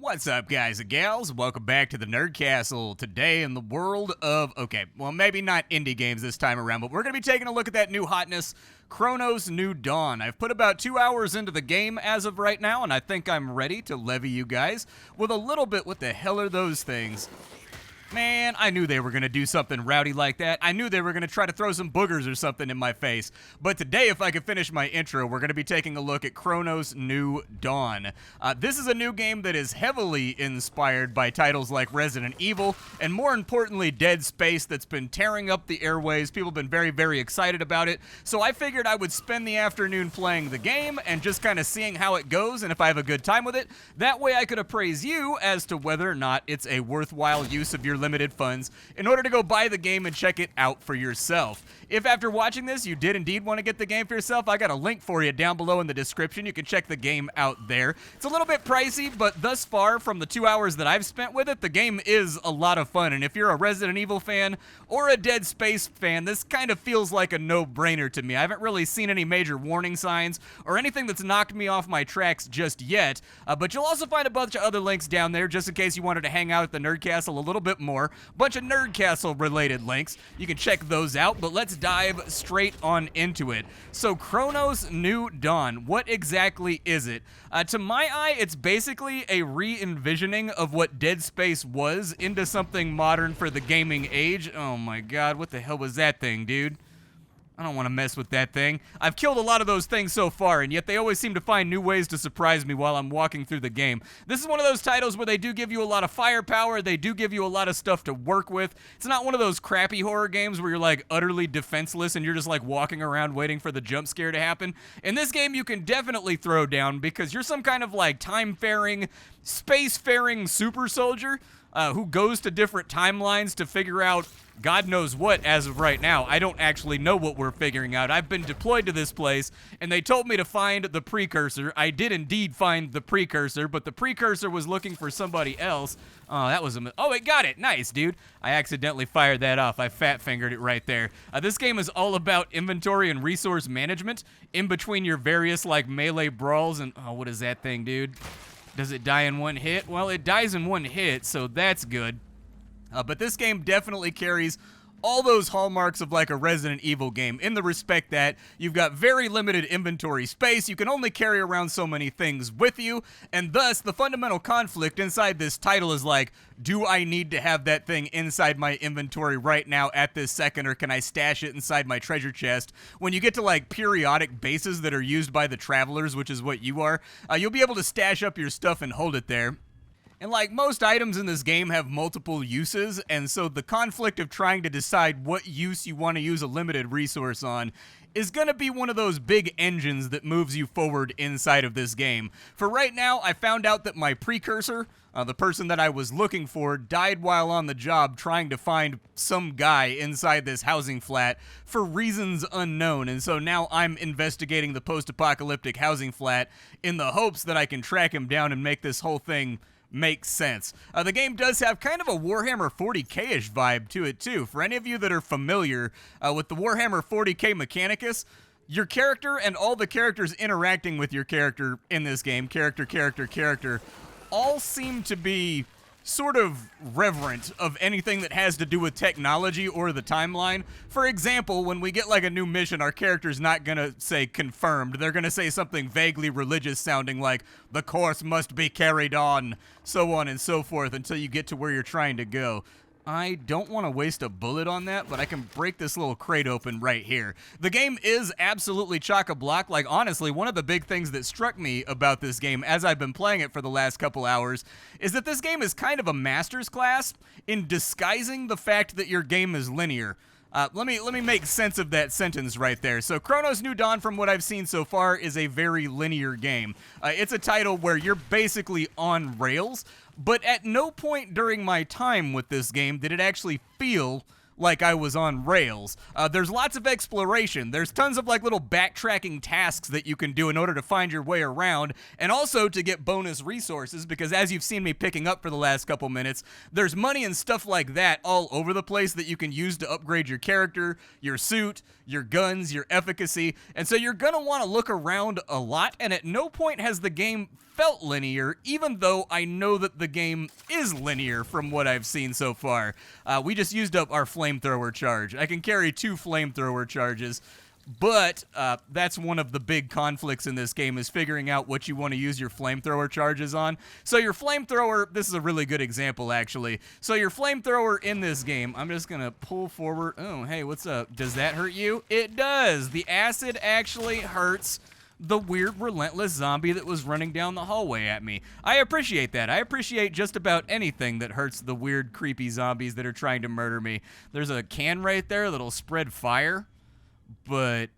What's up, guys and gals? Welcome back to the Nerd Castle. Today in the world of, well, maybe not indie games this time around, but we're going to be taking a look at that new hotness, Chronos New Dawn. I've put about 2 hours into the game as of right now, and I think I'm ready to levy you guys with a little bit. What the hell are those things? Man, I knew they were going to do something rowdy like that. I knew they were going to try to throw some boogers or something in my face. But today, if I could finish my intro, we're going to be taking a look at Chronos New Dawn. This is a new game that is heavily inspired by titles like Resident Evil, and more importantly, Dead Space, that's been tearing up the airwaves. People have been very, very excited about it. So I figured I would spend the afternoon playing the game and just kind of seeing how it goes, and if I have a good time with it, that way I could appraise you as to whether or not it's a worthwhile use of your limited funds in order to go buy the game and check it out for yourself. If after watching this you did indeed want to get the game for yourself, I got a link for you down below in the description. You can check the game out there. It's a little bit pricey, but thus far from the 2 hours that I've spent with it, the game is a lot of fun. And if you're a Resident Evil fan or a Dead Space fan, this kind of feels like a no-brainer to me. I haven't really seen any major warning signs or anything that's knocked me off my tracks just yet, but you'll also find a bunch of other links down there just in case you wanted to hang out at the Nerd Castle a little bit more. Bunch of Nerd Castle related links. You can check those out, but let's dive straight on into it. So Chronos New Dawn, what exactly is it? To my eye, it's basically a re-envisioning of what Dead Space was into something modern for the gaming age. Oh my god, what the hell was that thing, dude? I don't want to mess with that thing. I've killed a lot of those things so far, and yet they always seem to find new ways to surprise me while I'm walking through the game. This is one of those titles where they do give you a lot of firepower, they do give you a lot of stuff to work with. It's not one of those crappy horror games where you're like utterly defenseless and you're just like walking around waiting for the jump scare to happen. In this game, you can definitely throw down because you're some kind of like time-faring, space-faring super soldier who goes to different timelines to figure out God knows what as of right now. I don't actually know what we're figuring out. I've been deployed to this place, and they told me to find the precursor. I did indeed find the precursor, but the precursor was looking for somebody else. Oh, that was oh, it got it. Nice, dude. I accidentally fired that off. I fat-fingered it right there. This game is all about inventory and resource management in between your various, like, melee brawls and... Oh, what is that thing, dude? Does it die in one hit? Well, it dies in one hit, so that's good. But this game definitely carries all those hallmarks of like a Resident Evil game in the respect that you've got very limited inventory space, you can only carry around so many things with you, and thus the fundamental conflict inside this title is like, do I need to have that thing inside my inventory right now at this second, or can I stash it inside my treasure chest? When you get to like periodic bases that are used by the travelers, which is what you are, you'll be able to stash up your stuff and hold it there. And like most items in this game have multiple uses, and so the conflict of trying to decide what use you want to use a limited resource on is going to be one of those big engines that moves you forward inside of this game. For right now, I found out that my precursor, the person that I was looking for, died while on the job trying to find some guy inside this housing flat for reasons unknown, and so now I'm investigating the post-apocalyptic housing flat in the hopes that I can track him down and make this whole thing makes sense. The game does have kind of a Warhammer 40k-ish vibe to it too. For any of you that are familiar with the Warhammer 40k Mechanicus, your character and all the characters interacting with your character in this game, character, all seem to be sort of reverent of anything that has to do with technology or the timeline. For example, when we get like a new mission, our character's not gonna say confirmed. They're gonna say something vaguely religious sounding like, the course must be carried on, so on and so forth until you get to where you're trying to go. I don't want to waste a bullet on that, but I can break this little crate open right here. The game is absolutely chock-a-block. Like, honestly, one of the big things that struck me about this game as I've been playing it for the last couple hours is that this game is kind of a master's class in disguising the fact that your game is linear. Let me make sense of that sentence right there. So Chronos New Dawn, from what I've seen so far, is a very linear game. It's a title where you're basically on rails, but at no point during my time with this game did it actually feel like I was on rails. There's lots of exploration. There's tons of like little backtracking tasks that you can do in order to find your way around, and also to get bonus resources, because as you've seen me picking up for the last couple minutes, there's money and stuff like that all over the place that you can use to upgrade your character, your suit, your guns, your efficacy, and so you're gonna want to look around a lot, and at no point has the game felt linear, even though I know that the game is linear from what I've seen so far. We just used up our flamethrower charge. I can carry 2 flamethrower charges, but that's one of the big conflicts in this game, is figuring out what you want to use your flamethrower charges on. So your flamethrower, this is a really good example actually. So your flamethrower in this game, I'm just gonna pull forward. Oh, hey, what's up? Does that hurt you? It does. The acid actually hurts the weird relentless zombie that was running down the hallway at me. I appreciate that. I appreciate just about anything that hurts the weird creepy zombies that are trying to murder me. There's a can right there that'll spread fire, but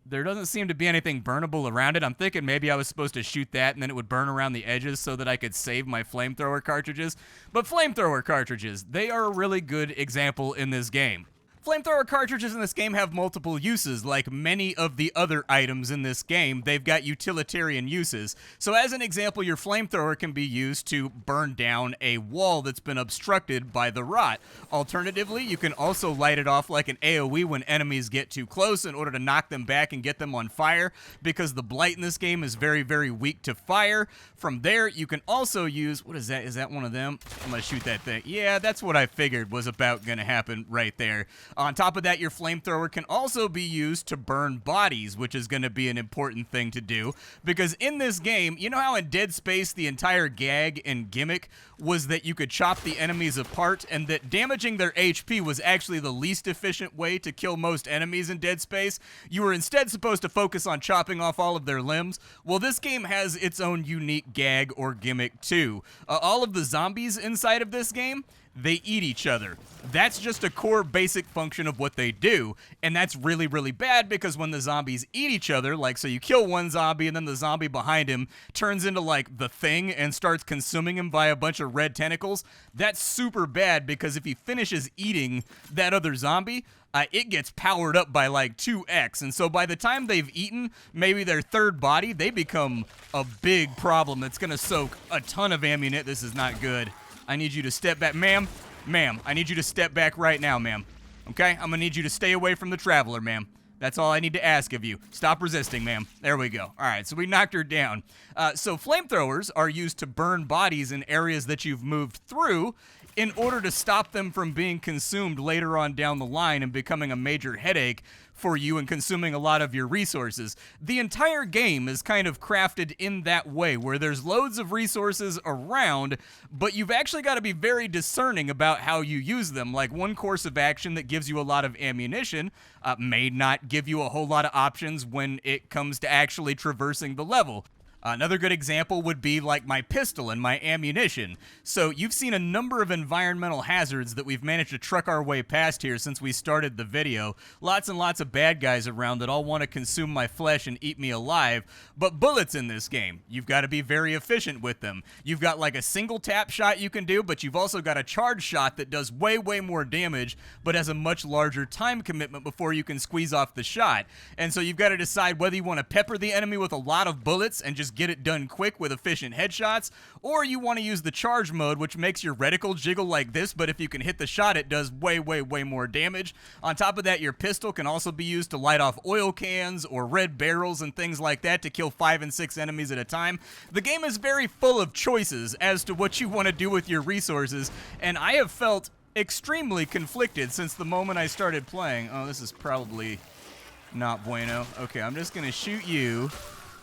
there doesn't seem to be anything burnable around it. I'm thinking maybe I was supposed to shoot that and then it would burn around the edges so that I could save my flamethrower cartridges. But flamethrower cartridges, they are a really good example in this game. Flamethrower cartridges in this game have multiple uses. Like many of the other items in this game, they've got utilitarian uses. So as an example, your flamethrower can be used to burn down a wall that's been obstructed by the rot. Alternatively, you can also light it off like an AoE when enemies get too close in order to knock them back and get them on fire, because the blight in this game is very, very weak to fire. From there, you can also use, what is that? Is that one of them? I'm gonna shoot that thing. Yeah, that's what I figured was about gonna happen right there. On top of that, your flamethrower can also be used to burn bodies, which is going to be an important thing to do, because in this game, you know how in Dead Space the entire gag and gimmick was that you could chop the enemies apart, and that damaging their HP was actually the least efficient way to kill most enemies in Dead Space? You were instead supposed to focus on chopping off all of their limbs. Well, this game has its own unique gag or gimmick too. All of the zombies inside of this game, they eat each other. That's just a core basic function of what they do, and that's really, really bad, because when the zombies eat each other, like, so you kill one zombie and then the zombie behind him turns into like the Thing and starts consuming him via a bunch of red tentacles, that's super bad, because if he finishes eating that other zombie, it gets powered up by like 2x, and so by the time they've eaten maybe their third body, they become a big problem that's gonna soak a ton of ammunition. This is not good. I need you to step back. Ma'am, I need you to step back right now, ma'am. Okay? I'm gonna need you to stay away from the traveler, ma'am. That's all I need to ask of you. Stop resisting, ma'am. There we go. All right, so we knocked her down. So flamethrowers are used to burn bodies in areas that you've moved through in order to stop them from being consumed later on down the line and becoming a major headache for you and consuming a lot of your resources. The entire game is kind of crafted in that way, where there's loads of resources around, but you've actually got to be very discerning about how you use them. Like, one course of action that gives you a lot of ammunition may not give you a whole lot of options when it comes to actually traversing the level. Another good example would be like my pistol and my ammunition. So you've seen a number of environmental hazards that we've managed to truck our way past here since we started the video. Lots and lots of bad guys around that all want to consume my flesh and eat me alive. But bullets in this game, you've got to be very efficient with them. You've got like a single tap shot you can do, but you've also got a charge shot that does way, way more damage, but has a much larger time commitment before you can squeeze off the shot. And so you've got to decide whether you want to pepper the enemy with a lot of bullets and just get it done quick with efficient headshots, or you want to use the charge mode, which makes your reticle jiggle like this, but if you can hit the shot, it does way, way, way more damage. On top of that, your pistol can also be used to light off oil cans or red barrels and things like that to kill 5 and 6 enemies at a time. The game is very full of choices as to what you want to do with your resources, and I have felt extremely conflicted since the moment I started playing. Oh, this is probably not bueno. Okay, I'm just gonna shoot you.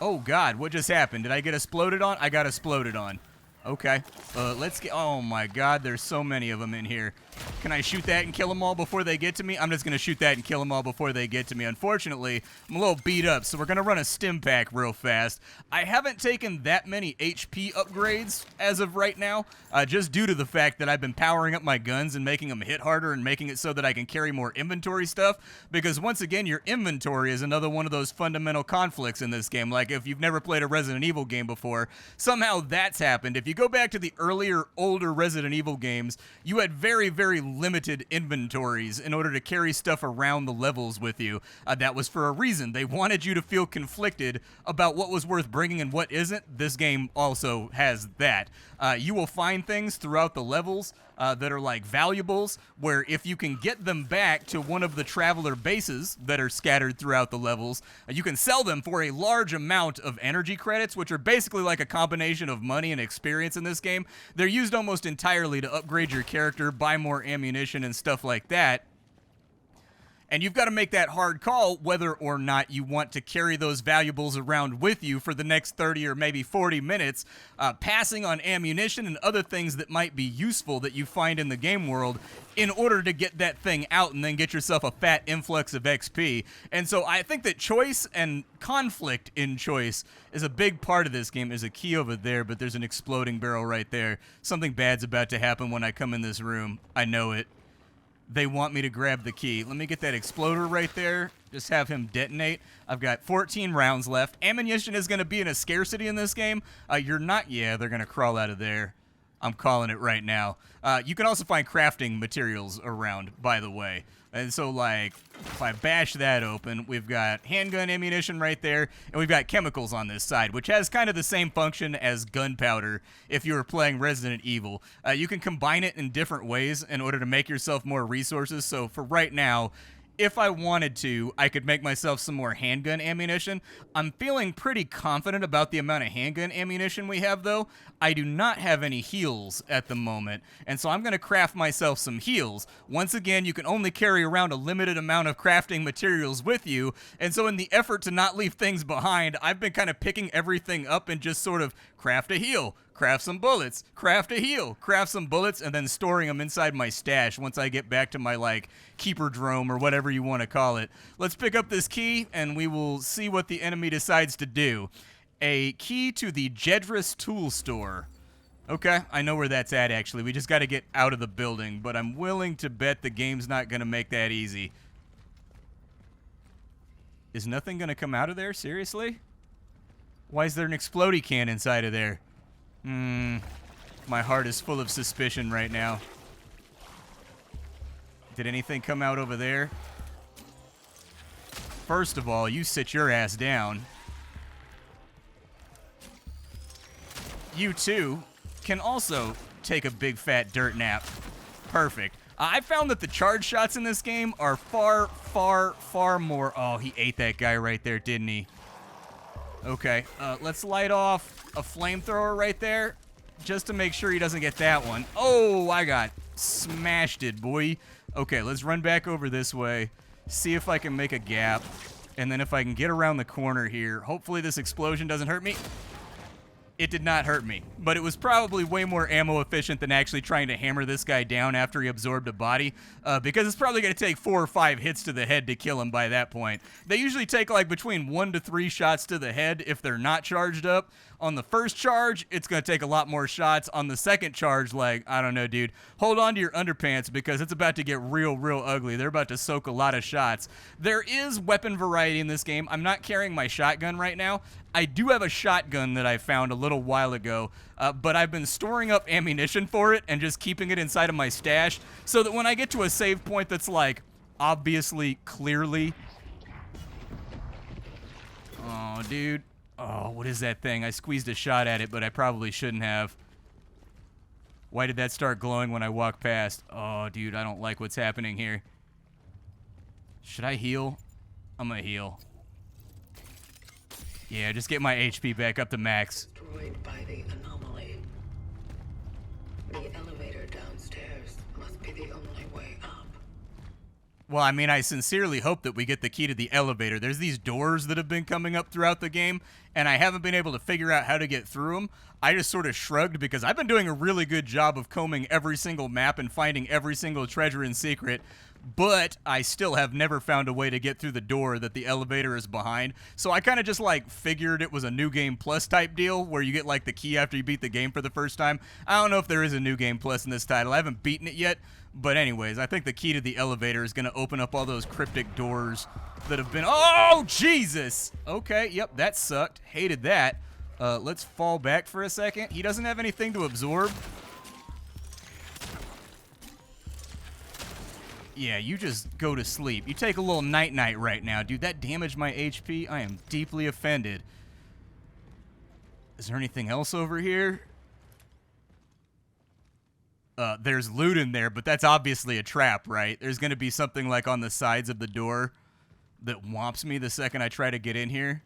Oh God, what just happened? Did I get exploded on? I got exploded on. Okay, let's get, oh my God, there's so many of them in here. Can I shoot that and kill them all before they get to me? I'm just gonna shoot that and kill them all before they get to me. Unfortunately, I'm a little beat up, so we're gonna run a stim pack real fast. I haven't taken that many HP upgrades as of right now, just due to the fact that I've been powering up my guns and making them hit harder and making it so that I can carry more inventory stuff, because once again, your inventory is another one of those fundamental conflicts in this game. Like, if you've never played a Resident Evil game before, somehow that's happened. If you go back to the earlier, older Resident Evil games, you had very, very limited inventories in order to carry stuff around the levels with you. That was for a reason. They wanted you to feel conflicted about what was worth bringing and what isn't. This game also has that. You will find things throughout the levels that are like valuables, where if you can get them back to one of the traveler bases that are scattered throughout the levels, you can sell them for a large amount of energy credits, which are basically like a combination of money and experience in this game. They're used almost entirely to upgrade your character, buy more ammunition and stuff like that. And you've got to make that hard call whether or not you want to carry those valuables around with you for the next 30 or maybe 40 minutes, passing on ammunition and other things that might be useful that you find in the game world in order to get that thing out and then get yourself a fat influx of XP. And so I think that choice and conflict in choice is a big part of this game. There's a key over there, but there's an exploding barrel right there. Something bad's about to happen when I come in this room. I know it. They want me to grab the key. Let me get that exploder right there. Just have him detonate. I've got 14 rounds left. Ammunition is going to be in a scarcity in this game. You're not... Yeah, they're going to crawl out of there. I'm calling it right now. You can also find crafting materials around, by the way. And so, like, if I bash that open, we've got handgun ammunition right there, and we've got chemicals on this side, which has kind of the same function as gunpowder if you were playing Resident Evil. You can combine it in different ways in order to make yourself more resources. So for right now, if I wanted to, I could make myself some more handgun ammunition. I'm feeling pretty confident about the amount of handgun ammunition we have, though. I do not have any heals at the moment, and so I'm going to craft myself some heals. Once again, you can only carry around a limited amount of crafting materials with you, and so in the effort to not leave things behind, I've been kind of picking everything up and just sort of craft a heal, craft some bullets, craft a heal, craft some bullets, and then storing them inside my stash once I get back to my, like, keeper drome or whatever you want to call it. Let's pick up this key, and we will see what the enemy decides to do. A key to the Jedris tool store. Okay, I know where that's at, actually. We just got to get out of the building, but I'm willing to bet the game's not going to make that easy. Is nothing going to come out of there? Seriously? Why is there an explodey can inside of there? My heart is full of suspicion right now. Did anything come out over there? First of all, you sit your ass down. You, too, can also take a big fat dirt nap. Perfect. I found that the charge shots in this game are far, far, far more... Oh, he ate that guy right there, didn't he? Okay, let's light off a flamethrower right there, just to make sure he doesn't get that one. Oh, I got smashed it, boy. Okay, let's run back over this way, see if I can make a gap, and then if I can get around the corner here, hopefully this explosion doesn't hurt me. It did not hurt me, but it was probably way more ammo efficient than actually trying to hammer this guy down after he absorbed a body, because it's probably going to take 4 or 5 hits to the head to kill him by that point. They usually take like between 1 to 3 shots to the head if they're not charged up. On the first charge, it's going to take a lot more shots. On the second charge, like, I don't know, dude. Hold on to your underpants because it's about to get real, real ugly. They're about to soak a lot of shots. There is weapon variety in this game. I'm not carrying my shotgun right now. I do have a shotgun that I found a little while ago, but I've been storing up ammunition for it and just keeping it inside of my stash so that when I get to a save point that's like, obviously, clearly... Oh, dude. Oh, what is that thing? I squeezed a shot at it, but I probably shouldn't have. Why did that start glowing when I walked past? Oh, dude, I don't like what's happening here. Should I heal? I'm gonna heal. Yeah, just get my HP back up to max. Destroyed by the anomaly. The elevator downstairs must be the only way up. Well, I mean, I sincerely hope that we get the key to the elevator. There's these doors that have been coming up throughout the game, and I haven't been able to figure out how to get through them. I just sort of shrugged because I've been doing a really good job of combing every single map and finding every single treasure and secret, but I still have never found a way to get through the door that the elevator is behind. So I kind of just like figured it was a New Game Plus type deal where you get like the key after you beat the game for the first time. I don't know if there is a New Game Plus in this title. I haven't beaten it yet. But anyways, I think the key to the elevator is going to open up all those cryptic doors that have been... Oh, Jesus! Okay, yep, that sucked. Hated that. Let's fall back for a second. He doesn't have anything to absorb. Yeah, you just go to sleep. You take a little night-night right now. Dude, that damaged my HP. I am deeply offended. Is there anything else over here? There's loot in there, but that's obviously a trap, right? There's going to be something like on the sides of the door that whomps me the second I try to get in here.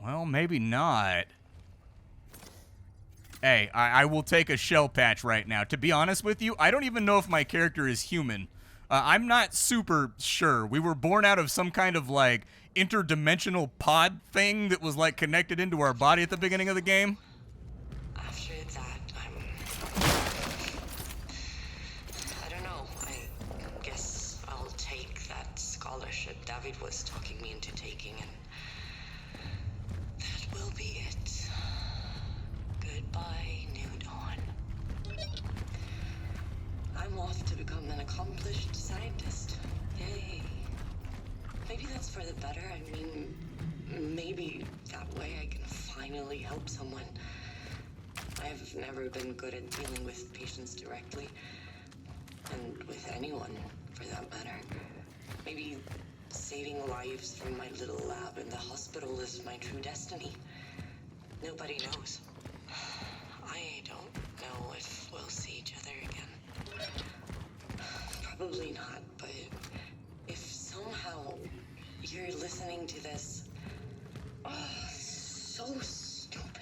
Well, maybe not. Hey, I will take a shell patch right now. To be honest with you, I don't even know if my character is human. I'm not super sure. We were born out of some kind of, like, interdimensional pod thing that was, like, connected into our body at the beginning of the game. After that, I don't know. I guess I'll take that scholarship David was talking me into taking, and that will be it. Goodbye, New Dawn. I'm off to become an accomplished scientist. Yay. Maybe that's for the better. I mean, maybe that way I can finally help someone. I've never been good at dealing with patients directly, and with anyone, for that matter. Maybe saving lives from my little lab in the hospital is my true destiny. Nobody knows. I don't know if we'll see each other again. Probably not, but if somehow you're listening to this, so stupid.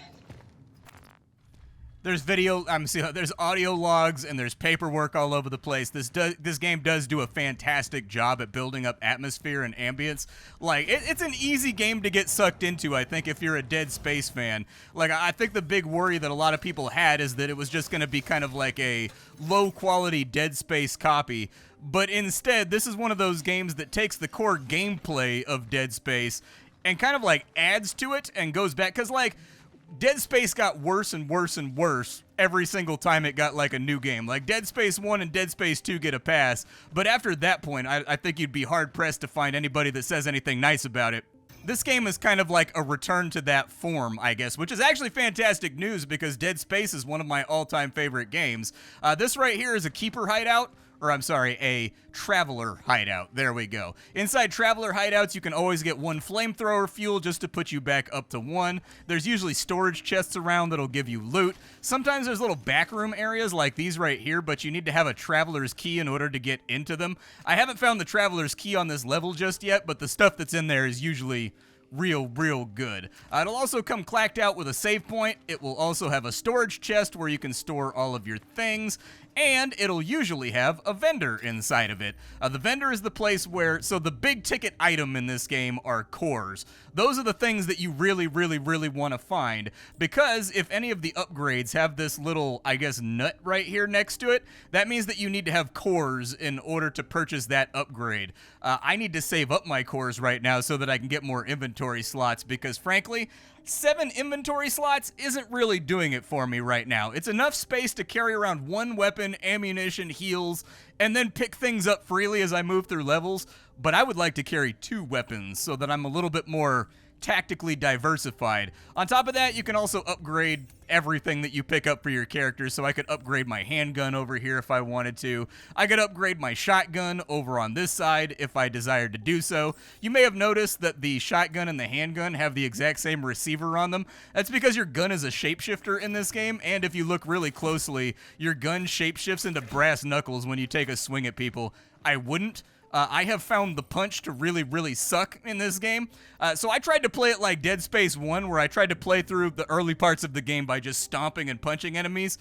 There's there's audio logs and there's paperwork all over the place. This game does do a fantastic job at building up atmosphere and ambience. Like, it's an easy game to get sucked into, I think, if you're a Dead Space fan. Like, I think the big worry that a lot of people had is that it was just going to be kind of like a low-quality Dead Space copy. But instead, this is one of those games that takes the core gameplay of Dead Space and kind of, like, adds to it and goes back. Because, like, Dead Space got worse and worse and worse every single time it got, like, a new game. Like, Dead Space 1 and Dead Space 2 get a pass, but after that point, I think you'd be hard-pressed to find anybody that says anything nice about it. This game is kind of like a return to that form, I guess, which is actually fantastic news because Dead Space is one of my all-time favorite games. This right here is a Keeper hideout. Or, I'm sorry, a Traveler hideout. There we go. Inside Traveler hideouts, you can always get 1 flamethrower fuel just to put you back up to 1. There's usually storage chests around that'll give you loot. Sometimes there's little backroom areas like these right here, but you need to have a Traveler's key in order to get into them. I haven't found the Traveler's key on this level just yet, but the stuff that's in there is usually real good. It'll also come clacked out with a save point. It will also have a storage chest where you can store all of your things, and it'll usually have a vendor inside of it. The vendor is the place where, so the big ticket item in this game are cores. Those are the things that you really want to find, because if any of the upgrades have this little, I guess, nut right here next to it, that means that you need to have cores in order to purchase that upgrade. I need to save up my cores right now so that I can get more inventory slots, because frankly, 7 inventory slots isn't really doing it for me right now. It's enough space to carry around 1 weapon, ammunition, heals, and then pick things up freely as I move through levels, but I would like to carry 2 weapons so that I'm a little bit more tactically diversified. On top of that, you can also upgrade everything that you pick up for your character, so I could upgrade my handgun over here if I wanted to. I could upgrade my shotgun over on this side if I desired to do so. You may have noticed that the shotgun and the handgun have the exact same receiver on them. That's because your gun is a shapeshifter in this game, and if you look really closely, your gun shapeshifts into brass knuckles when you take a swing at people. I wouldn't. I have found the punch to really suck in this game. So I tried to play it like Dead Space 1, where I tried to play through the early parts of the game by just stomping and punching enemies.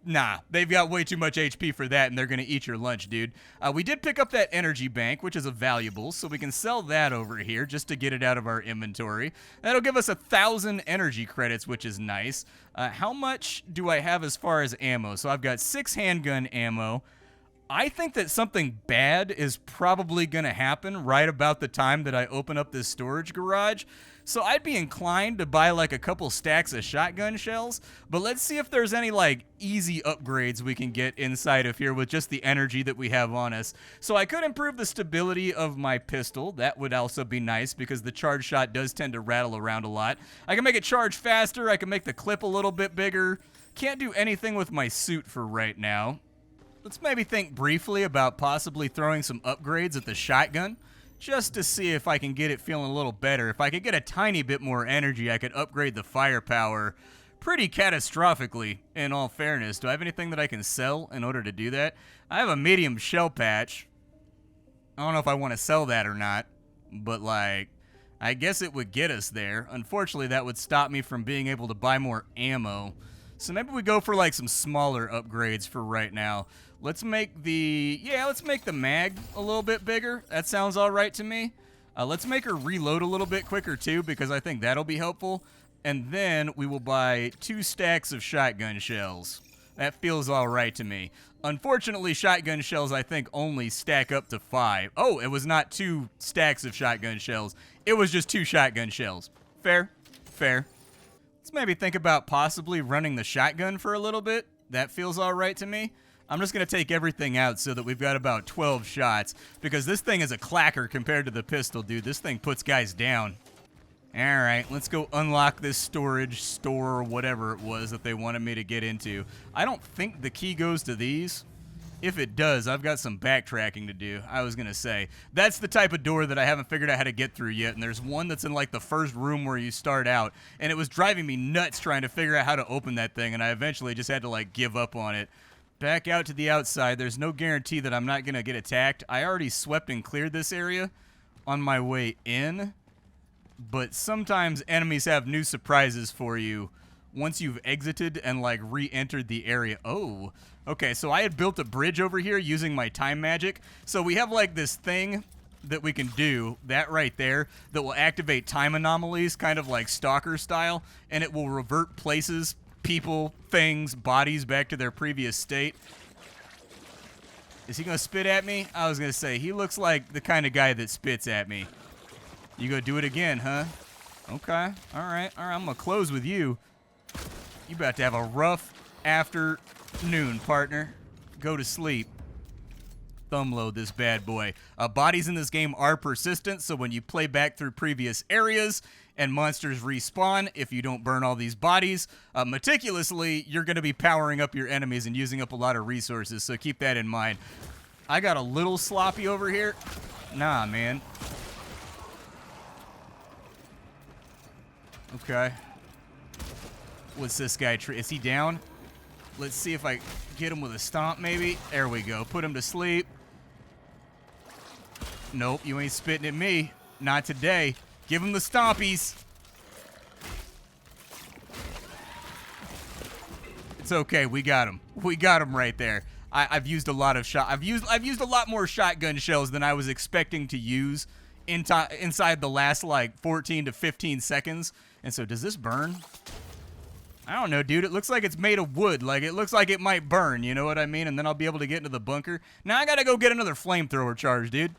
Nah, they've got way too much HP for that, and they're going to eat your lunch, dude. We did pick up that energy bank, which is a valuable, so we can sell that over here just to get it out of our inventory. That'll give us 1,000 energy credits, which is nice. How much do I have as far as ammo? So I've got 6 handgun ammo. I think that something bad is probably going to happen right about the time that I open up this storage garage. So I'd be inclined to buy like a couple stacks of shotgun shells, but let's see if there's any like easy upgrades we can get inside of here with just the energy that we have on us. So I could improve the stability of my pistol. That would also be nice because the charge shot does tend to rattle around a lot. I can make it charge faster. I can make the clip a little bit bigger. Can't do anything with my suit for right now. Let's maybe think briefly about possibly throwing some upgrades at the shotgun, just to see if I can get it feeling a little better. If I could get a tiny bit more energy, I could upgrade the firepower pretty catastrophically, in all fairness. Do I have anything that I can sell in order to do that? I have a medium shell patch. I don't know if I want to sell that or not, but like, I guess it would get us there. Unfortunately, that would stop me from being able to buy more ammo. So maybe we go for like some smaller upgrades for right now. Let's make the mag a little bit bigger. That sounds all right to me. Let's make her reload a little bit quicker too, because I think that'll be helpful. And then we will buy 2 stacks of shotgun shells. That feels all right to me. Unfortunately, shotgun shells I think only stack up to 5. Oh, it was not 2 stacks of shotgun shells. It was just 2 shotgun shells. Fair, fair. Let's maybe think about possibly running the shotgun for a little bit. That feels all right to me. I'm just going to take everything out so that we've got about 12 shots, because this thing is a clacker compared to the pistol, dude. This thing puts guys down. All right, let's go unlock this storage store or whatever it was that they wanted me to get into. I don't think the key goes to these. If it does, I've got some backtracking to do. I was going to say, that's the type of door that I haven't figured out how to get through yet, and there's one that's in like the first room where you start out, and it was driving me nuts trying to figure out how to open that thing, and I eventually just had to like give up on it. Back out to the outside. There's no guarantee that I'm not going to get attacked. I already swept and cleared this area on my way in, but sometimes enemies have new surprises for you once you've exited and like re-entered the area. Oh, okay, so I had built a bridge over here using my time magic. So we have like this thing that we can do, that right there, that will activate time anomalies, kind of like Stalker style, and it will revert places, people, things, bodies back to their previous state. Is he gonna spit at me? I was gonna say, he looks like the kind of guy that spits at me. You gonna do it again, huh? Okay, all right, I'm gonna close with you. You about to have a rough afternoon, partner. Go to sleep. Thumb load this bad boy. Bodies in this game are persistent, so when you play back through previous areas and monsters respawn, if you don't burn all these bodies meticulously, you're going to be powering up your enemies and using up a lot of resources, so keep that in mind. I got a little sloppy over here. Nah, man. Okay. What's this guy? Is he down? Let's see if I get him with a stomp, maybe. There we go. Put him to sleep. Nope, you ain't spitting at me. Not today. Give him the stompies. It's okay. We got him. We got him right there. I've used a lot of I've used a lot more shotgun shells than I was expecting to use inside the last like 14 to 15 seconds. And so, does this burn? I don't know, dude. It looks like it's made of wood. Like, it looks like it might burn, you know what I mean? And then I'll be able to get into the bunker. Now I gotta go get another flamethrower charge, dude.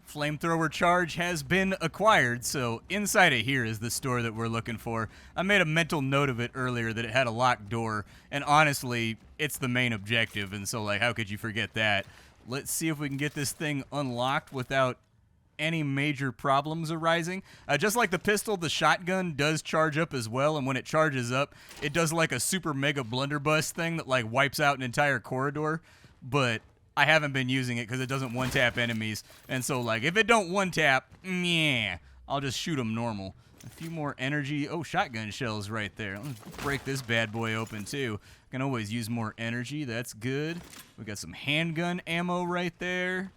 Flamethrower charge has been acquired, so inside of here is the store that we're looking for. I made a mental note of it earlier that it had a locked door, and honestly, it's the main objective, and so, like, how could you forget that? Let's see if we can get this thing unlocked without any major problems arising. Just like the pistol, the shotgun does charge up as well, and when it charges up, it does like a super mega blunderbuss thing that like wipes out an entire corridor, but I haven't been using it because it doesn't one-tap enemies, and so like if it don't one-tap, meh, I'll just shoot them normal. A few more energy. Oh, shotgun shells right there. Let's break this bad boy open too. Can always use more energy. That's good. We got some handgun ammo right there.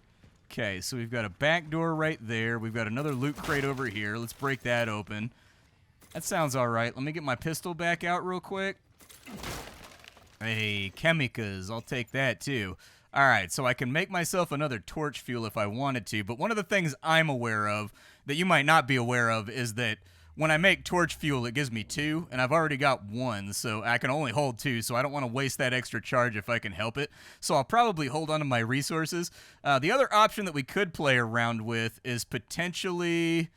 Okay, so we've got a back door right there. We've got another loot crate over here. Let's break that open. That sounds all right. Let me get my pistol back out real quick. Hey, chemicals. I'll take that too. All right, so I can make myself another torch fuel if I wanted to, but one of the things I'm aware of that you might not be aware of is that when I make torch fuel, it gives me 2, and I've already got 1, so I can only hold 2, so I don't want to waste that extra charge if I can help it. So I'll probably hold on to my resources. The other option that we could play around with is potentially...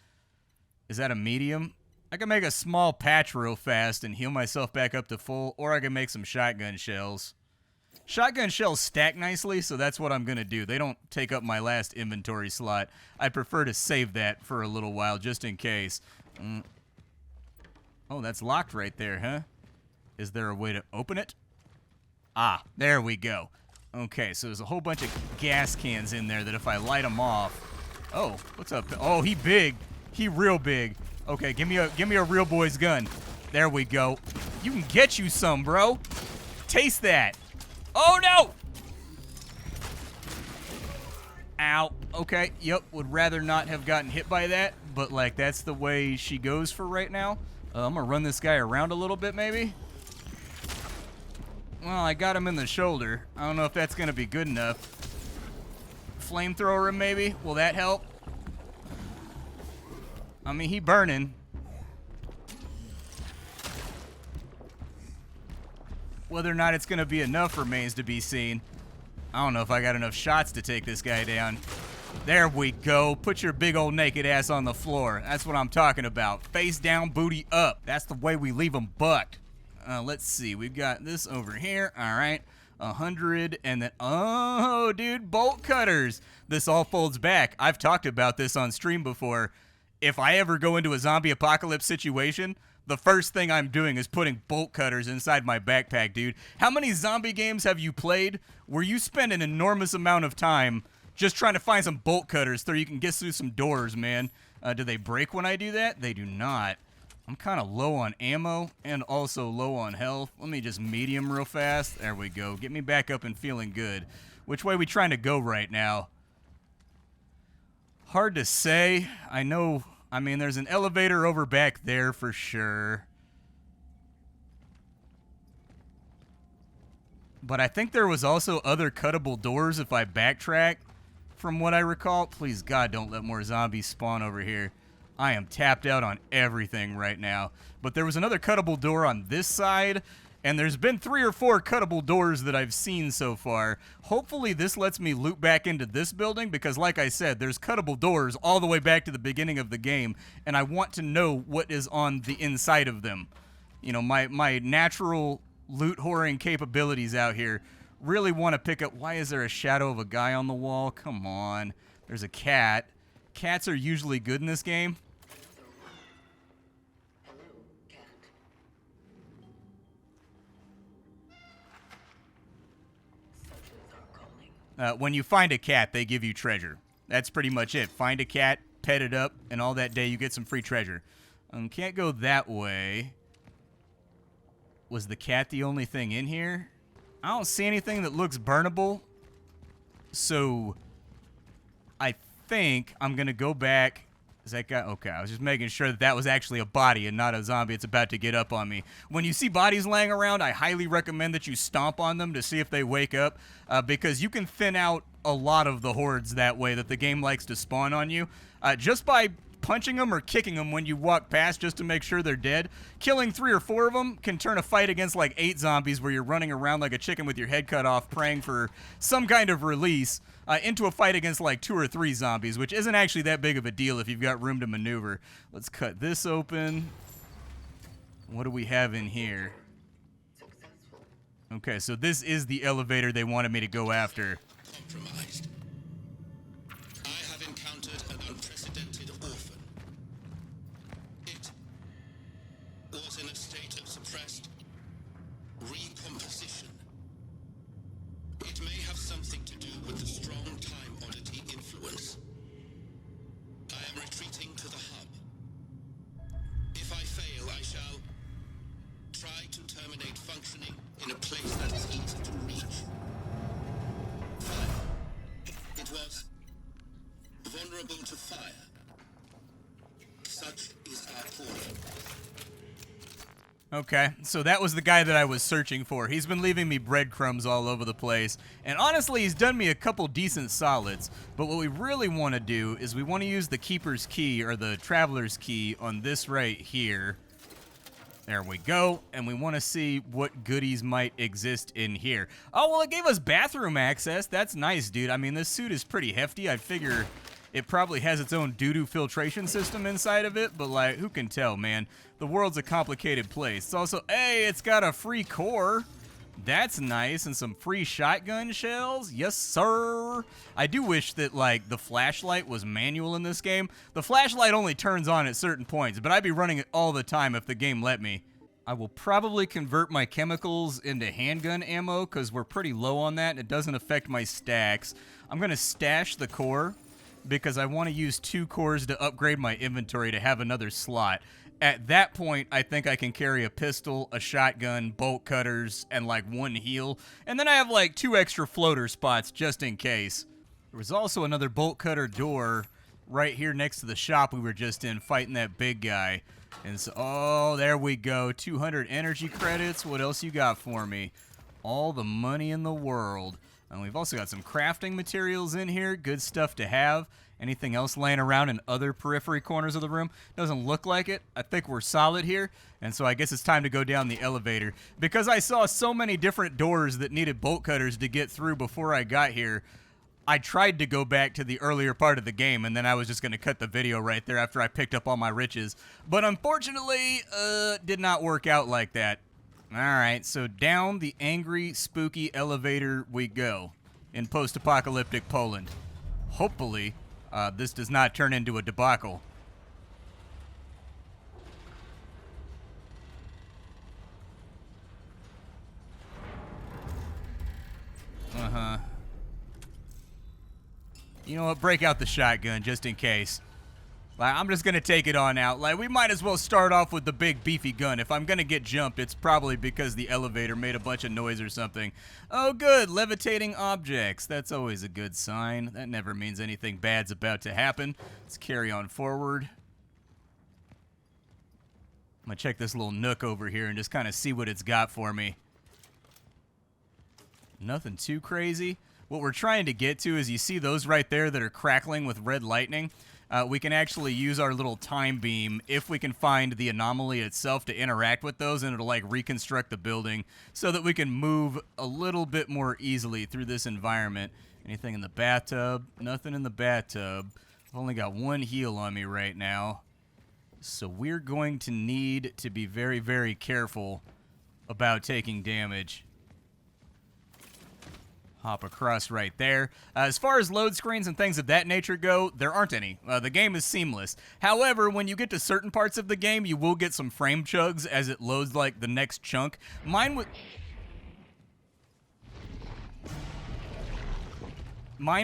Is that a medium? I can make a small patch real fast and heal myself back up to full, or I can make some shotgun shells. Shotgun shells stack nicely, so that's what I'm going to do. They don't take up my last inventory slot. I prefer to save that for a little while, just in case. Oh, that's locked right there, huh? Is there a way to open it? Ah, there we go. Okay, so there's a whole bunch of gas cans in there that if I light them off... Oh, what's up? Oh, he big. He real big. Okay, give me a real boy's gun. There we go. You can get you some, bro. Taste that. Oh, no! Ow. Okay, yep, would rather not have gotten hit by that, but, like, that's the way she goes for right now. I'm gonna run this guy around a little bit, maybe. Well, I got him in the shoulder. I don't know if that's gonna be good enough. Flamethrower him, maybe? Will that help? I mean, he burning. Whether or not it's going to be enough remains to be seen. I don't know if I got enough shots to take this guy down. There we go. Put your big old naked ass on the floor. That's what I'm talking about. Face down, booty up. That's the way we leave them bucked. Let's see. We've got this over here. All right. 100 and then... Oh, dude. Bolt cutters. This all folds back. I've talked about this on stream before. If I ever go into a zombie apocalypse situation... The first thing I'm doing is putting bolt cutters inside my backpack, dude. How many zombie games have you played where you spend an enormous amount of time just trying to find some bolt cutters so you can get through some doors, man? Do they break when I do that? They do not. I'm kind of low on ammo and also low on health. Let me just medium real fast. There we go. Get me back up and feeling good. Which way we trying to go right now? Hard to say. I know... I mean, there's an elevator over back there for sure. But I think there was also other cuttable doors if I backtrack, from what I recall. Please, God, don't let more zombies spawn over here. I am tapped out on everything right now. But there was another cuttable door on this side, and there's been 3 or 4 cuttable doors that I've seen so far. Hopefully this lets me loop back into this building because, like I said, there's cuttable doors all the way back to the beginning of the game, and I want to know what is on the inside of them. You know, my natural loot whoring capabilities out here really want to pick up... Why is there a shadow of a guy on the wall? Come on. There's a cat. Cats are usually good in this game. When you find a cat, they give you treasure. That's pretty much it. Find a cat, pet it up, and all that day you get some free treasure. Can't go that way. Was the cat the only thing in here? I don't see anything that looks burnable. So, I think I'm going to go back. Is that guy? Okay, I was just making sure that that was actually a body and not a zombie. It's about to get up on me. When you see bodies laying around, I highly recommend that you stomp on them to see if they wake up, because you can thin out a lot of the hordes that way that the game likes to spawn on you. Just by punching them or kicking them when you walk past just to make sure they're dead. Killing 3 or 4 of them can turn a fight against like 8 zombies where you're running around like a chicken with your head cut off praying for some kind of release into a fight against like 2 or 3 zombies, which isn't actually that big of a deal if you've got room to maneuver. Let's cut this open. What do we have in here? Okay, so this is the elevator they wanted me to go after. Compromised. I have encountered an unprecedented orphan. It was in a state of suppressed recomposition. It may have something to do with the strong time oddity influence. I am retreating to the hub. If I fail, I shall try to terminate functioning in a place that is easy to reach. Fire. It was vulnerable to fire. Such is our calling. Okay, so that was the guy that I was searching for. He's been leaving me breadcrumbs all over the place, and honestly, he's done me a couple decent solids, but what we really want to do is we want to use the Keeper's Key, or the Traveler's Key, on this right here. There we go, and we want to see what goodies might exist in here. Oh, well, it gave us bathroom access. That's nice, dude. I mean, this suit is pretty hefty. I figure it probably has its own doo-doo filtration system inside of it, but like, who can tell, man? The world's a complicated place. It's also, hey, it's got a free core. That's nice, and some free shotgun shells. Yes, sir. I do wish that, like, the flashlight was manual in this game. The flashlight only turns on at certain points, but I'd be running it all the time if the game let me. I will probably convert my chemicals into handgun ammo because we're pretty low on that, and it doesn't affect my stacks. I'm going to stash the core because I want to use 2 cores to upgrade my inventory to have another slot. At that point, I think I can carry a pistol, a shotgun, bolt cutters, and like 1 heal. And then I have like 2 extra floater spots just in case. There was also another bolt cutter door right here next to the shop we were just in fighting that big guy. And so, oh, there we go. 200 energy credits. What else you got for me? All the money in the world. And we've also got some crafting materials in here. Good stuff to have. Anything else laying around in other periphery corners of the room? Doesn't look like it. I think we're solid here. And so I guess it's time to go down the elevator. Because I saw so many different doors that needed bolt cutters to get through before I got here, I tried to go back to the earlier part of the game, and then I was just going to cut the video right there after I picked up all my riches. But unfortunately, did not work out like that. Alright, so down the angry, spooky elevator we go in post-apocalyptic Poland. Hopefully, this does not turn into a debacle. Uh-huh. You know what? Break out the shotgun just in case. Like, I'm just going to take it on out. Like, we might as well start off with the big beefy gun. If I'm going to get jumped, it's probably because the elevator made a bunch of noise or something. Oh, good. Levitating objects. That's always a good sign. That never means anything bad's about to happen. Let's carry on forward. I'm going to check this little nook over here and just kind of see what it's got for me. Nothing too crazy. What we're trying to get to is you see those right there that are crackling with red lightning. We can actually use our little time beam if we can find the anomaly itself to interact with those, and it'll like reconstruct the building so that we can move a little bit more easily through this environment. Anything in the bathtub? Nothing in the bathtub. I've only got 1 heal on me right now. So we're going to need to be very, very careful about taking damage. Hop across right there. As far as load screens and things of that nature go, there aren't any. The game is seamless. However, when you get to certain parts of the game, you will get some frame chugs as it loads like the next chunk. Mine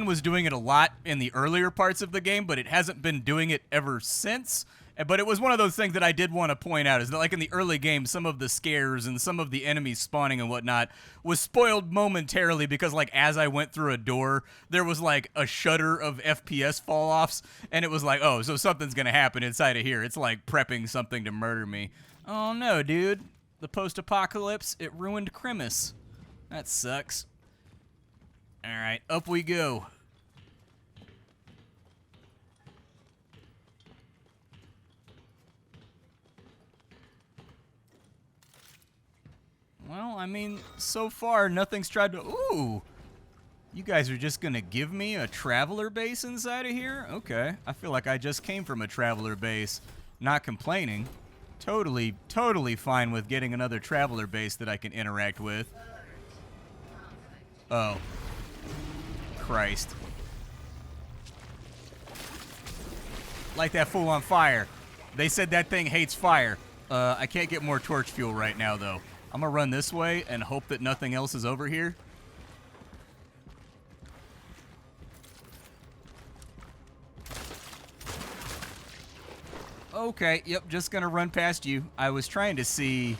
was doing it a lot in the earlier parts of the game, but it hasn't been doing it ever since. But it was one of those things that I did want to point out, is that like in the early game, some of the scares and some of the enemies spawning and whatnot was spoiled momentarily because like as I went through a door, there was like a shudder of FPS fall-offs, and it was like, oh, so something's going to happen inside of here. It's like prepping something to murder me. Oh no, dude. The post-apocalypse, it ruined Kronos. That sucks. Alright, up we go. Well, I mean, so far, nothing's tried to... Ooh! You guys are just gonna give me a traveler base inside of here? Okay. I feel like I just came from a traveler base. Not complaining. Totally, totally fine with getting another traveler base that I can interact with. Oh. Christ. Light that fool on fire. They said that thing hates fire. I can't get more torch fuel right now, though. I'm gonna run this way and hope that nothing else is over here. Okay, yep, just gonna run past you. I was trying to see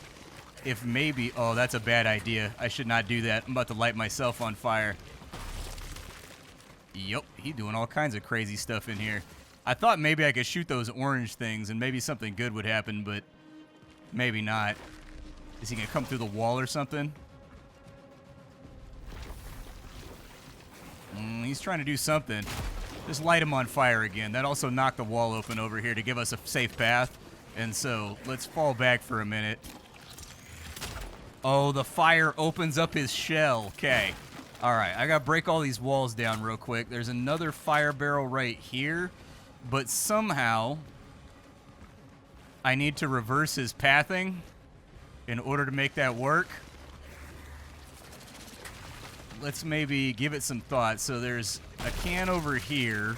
if maybe... Oh, that's a bad idea. I should not do that. I'm about to light myself on fire. Yep, he's doing all kinds of crazy stuff in here. I thought maybe I could shoot those orange things and maybe something good would happen, but maybe not. Is he gonna come through the wall or something? He's trying to do something. Just light him on fire again. That also knocked the wall open over here to give us a safe path. And so, let's fall back for a minute. Oh, the fire opens up his shell. Okay. All right, I gotta break all these walls down real quick. There's another fire barrel right here, but somehow I need to reverse his pathing in order to make that work. Let's maybe give it some thought. So there's a can over here.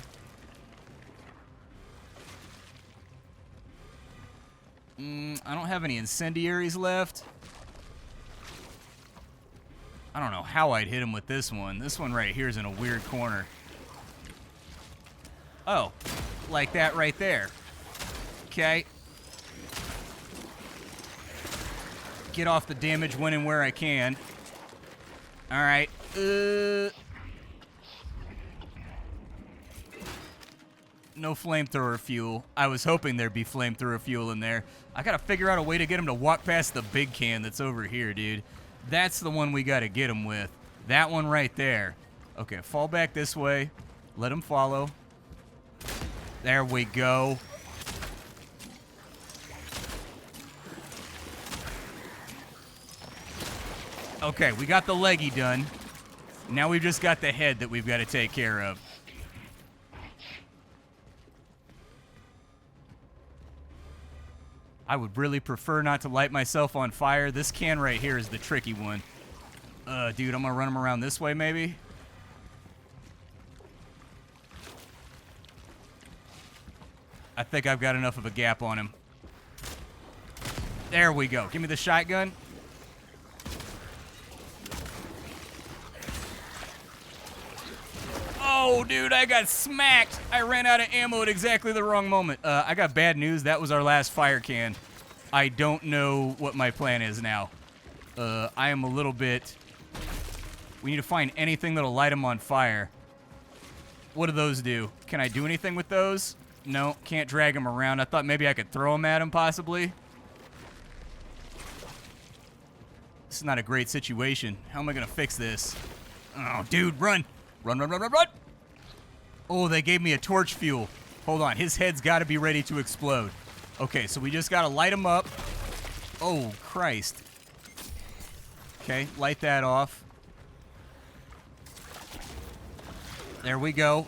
I don't have any incendiaries left. I don't know how I'd hit him with this one. This one right here is in a weird corner. Oh, like that right there. Okay. Get off the damage when and where I can. All right. No flamethrower fuel. I was hoping there'd be flamethrower fuel in there. I gotta figure out a way to get him to walk past the big can that's over here, dude. That's the one we gotta get him with. That one right there. Okay, fall back this way. Let him follow. There we go. Okay, we got the leggy done. Now we've just got the head that we've got to take care of. I would really prefer not to light myself on fire. This can right here is the tricky one. Dude, I'm gonna run him around this way, maybe. I think I've got enough of a gap on him. There we go. Give me the shotgun. Oh, dude, I got smacked. I ran out of ammo at exactly the wrong moment. I got bad news. That was our last fire can. I don't know what my plan is now. I am a little bit... We need to find anything that'll light them on fire. What do those do? Can I do anything with those? No, can't drag them around. I thought maybe I could throw them at him, possibly. This is not a great situation. How am I going to fix this? Oh, dude, run. Run, run, run, run, run. Oh, they gave me a torch fuel. Hold on. His head's got to be ready to explode. Okay, so we just got to light him up. Oh, Christ. Okay, light that off. There we go.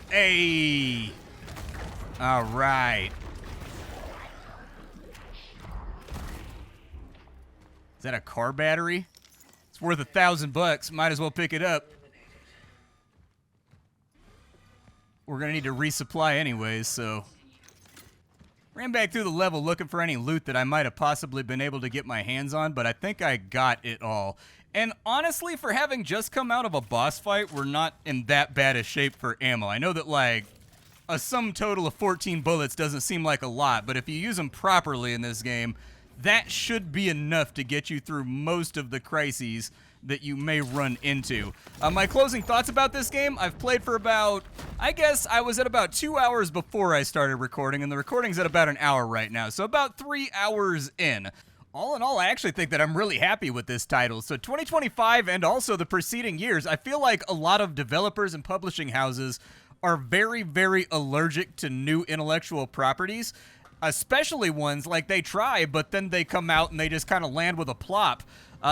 Hey. All right. Is that a car battery? It's worth $1,000. Might as well pick it up. We're gonna need to resupply anyways, so. Ran back through the level looking for any loot that I might have possibly been able to get my hands on, but I think I got it all. And honestly, for having just come out of a boss fight, we're not in that bad a shape for ammo. I know that, like, a sum total of 14 bullets doesn't seem like a lot, but if you use them properly in this game, that should be enough to get you through most of the crises that you may run into. My closing thoughts about this game, I've played for about, I guess I was at about 2 hours before I started recording, and the recording's at about an hour right now, so about 3 hours in. All in all, I actually think that I'm really happy with this title. So 2025 and also the preceding years, I feel like a lot of developers and publishing houses are very, very allergic to new intellectual properties, especially ones like they try, but then they come out and they just kind of land with a plop.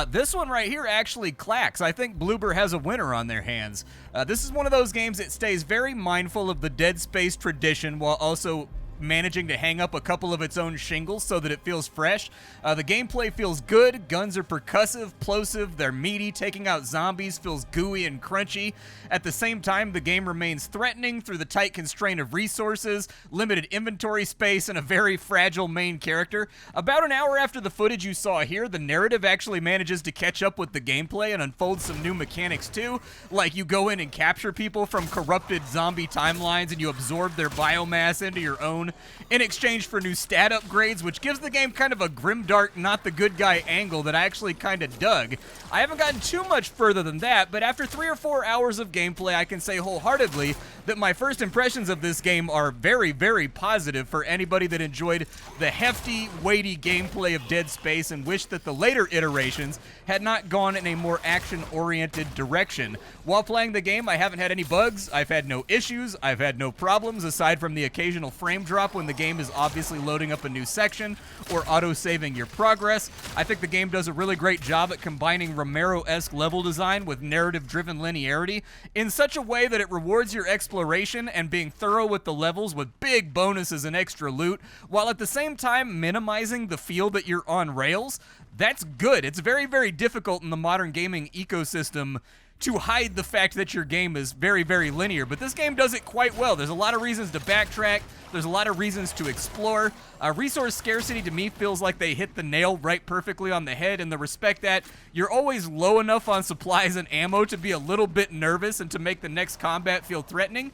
This one right here actually clacks. I think Bloober has a winner on their hands. This is one of those games that stays very mindful of the Dead Space tradition while also managing to hang up a couple of its own shingles so that it feels fresh. The gameplay feels good. Guns are percussive, plosive, they're meaty. Taking out zombies feels gooey and crunchy. At the same time, the game remains threatening through the tight constraint of resources, limited inventory space, and a very fragile main character. About an hour after the footage you saw here, the narrative actually manages to catch up with the gameplay and unfold some new mechanics too. Like you go in and capture people from corrupted zombie timelines and you absorb their biomass into your own in exchange for new stat upgrades, which gives the game kind of a grimdark, not the good guy angle that I actually kind of dug. I haven't gotten too much further than that, but after 3 or 4 hours of gameplay, I can say wholeheartedly that my first impressions of this game are very, very positive for anybody that enjoyed the hefty, weighty gameplay of Dead Space and wished that the later iterations had not gone in a more action-oriented direction. While playing the game, I haven't had any bugs, I've had no issues, I've had no problems aside from the occasional frame drop drop when the game is obviously loading up a new section or auto-saving your progress. I think the game does a really great job at combining Romero-esque level design with narrative-driven linearity in such a way that it rewards your exploration and being thorough with the levels with big bonuses and extra loot, while at the same time minimizing the feel that you're on rails. That's good. It's very, very difficult in the modern gaming ecosystem to hide the fact that your game is very, very linear, but this game does it quite well. There's a lot of reasons to backtrack. There's a lot of reasons to explore. Resource scarcity to me feels like they hit the nail right perfectly on the head in the respect that you're always low enough on supplies and ammo to be a little bit nervous and to make the next combat feel threatening,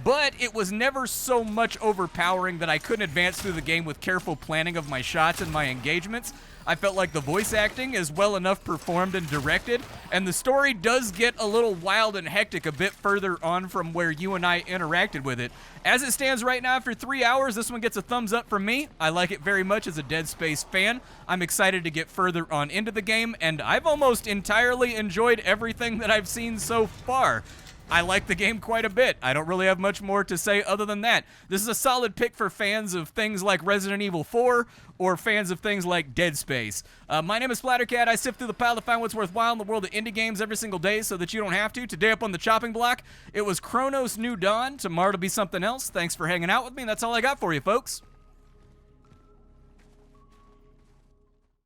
but it was never so much overpowering that I couldn't advance through the game with careful planning of my shots and my engagements. I felt like the voice acting is well enough performed and directed, and the story does get a little wild and hectic a bit further on from where you and I interacted with it. As it stands right now, after 3 hours, this one gets a thumbs up from me. I like it very much as a Dead Space fan. I'm excited to get further on into the game, and I've almost entirely enjoyed everything that I've seen so far. I like the game quite a bit. I don't really have much more to say other than that. This is a solid pick for fans of things like Resident Evil 4 or fans of things like Dead Space. My name is Splattercat. I sift through the pile to find what's worthwhile in the world of indie games every single day so that you don't have to. Today up on the chopping block, it was Chronos New Dawn. Tomorrow to be something else. Thanks for hanging out with me. That's all I got for you, folks.